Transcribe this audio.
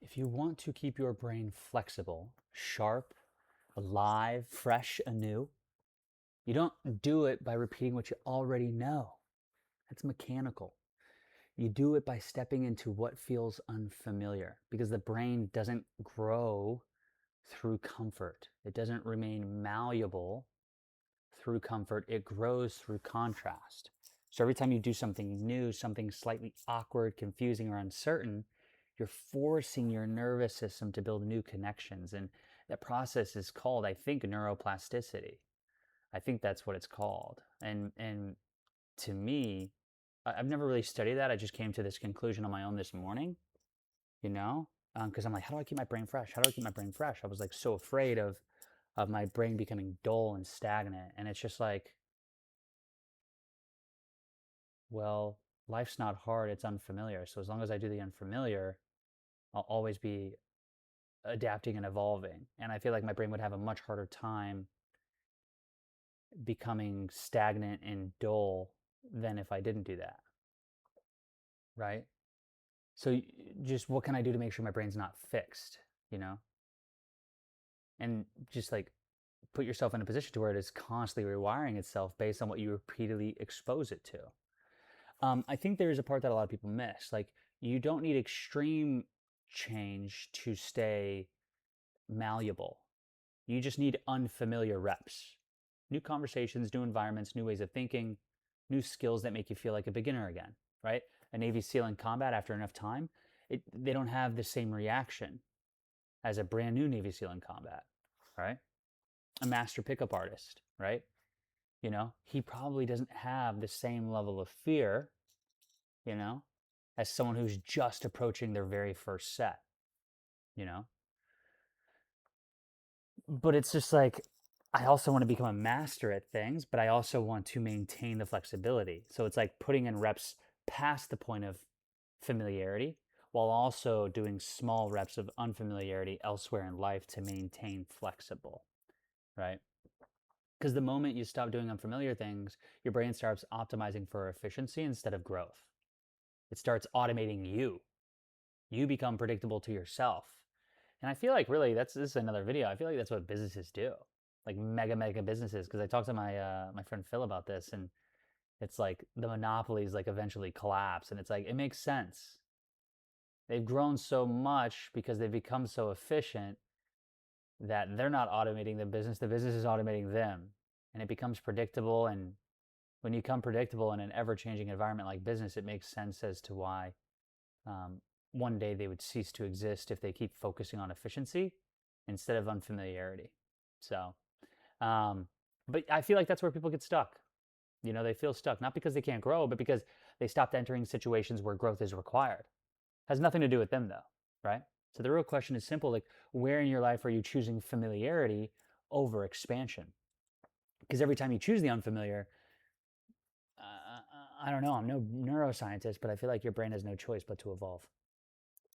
If you want to keep your brain flexible, sharp, alive, fresh, anew, you don't do it by repeating what you already know. That's mechanical. You do it by stepping into what feels unfamiliar because the brain doesn't grow through comfort. It doesn't remain malleable through comfort. It grows through contrast. So every time you do something new, something slightly awkward, confusing, or uncertain, you're forcing your nervous system to build new connections. And that process is called, I think, neuroplasticity. I think that's what it's called. And to me, I've never really studied that. I just came to this conclusion on my own this morning, you know, because I'm like, how do I keep my brain fresh? How do I keep my brain fresh? I was like so afraid of my brain becoming dull and stagnant. And it's just like, well, life's not hard, it's unfamiliar. So as long as I do the unfamiliar, I'll always be adapting and evolving. And I feel like my brain would have a much harder time becoming stagnant and dull than if I didn't do that, right? So just what can I do to make sure my brain's not fixed, you know? And just like put yourself in a position to where it is constantly rewiring itself based on what you repeatedly expose it to. I think there is a part that a lot of people miss. Like, you don't need extreme change to stay malleable. You just need unfamiliar reps, new conversations, new environments, new ways of thinking, new skills that make you feel like a beginner again, right? A Navy SEAL in combat, after enough time, they don't have the same reaction as a brand new Navy SEAL in combat, right? A master pickup artist, right? You know, he probably doesn't have the same level of fear, you know, as someone who's just approaching their very first set, you know? But it's just like, I also want to become a master at things, but I also want to maintain the flexibility. So it's like putting in reps past the point of familiarity while also doing small reps of unfamiliarity elsewhere in life to maintain flexible, right? Because the moment you stop doing unfamiliar things, your brain starts optimizing for efficiency instead of growth. It starts automating you. You become predictable to yourself. And I feel like really this is another video. I feel like that's what businesses do, like mega businesses. Because I talked to my friend Phil about this, and it's like the monopolies like eventually collapse, and it's like it makes sense. They've grown so much because they've become so efficient that they're not automating the business is automating them, and it becomes predictable. And when you become predictable in an ever-changing environment like business, it makes sense as to why um, one day they would cease to exist if they keep focusing on efficiency instead of unfamiliarity. So, um, but I feel like that's where people get stuck. You know, they feel stuck, not because they can't grow, but because they stopped entering situations where growth is required. Has nothing to do with them though, right? So the real question is simple, like, where in your life are you choosing familiarity over expansion? Because every time you choose the unfamiliar, I don't know, I'm no neuroscientist, but I feel like your brain has no choice but to evolve.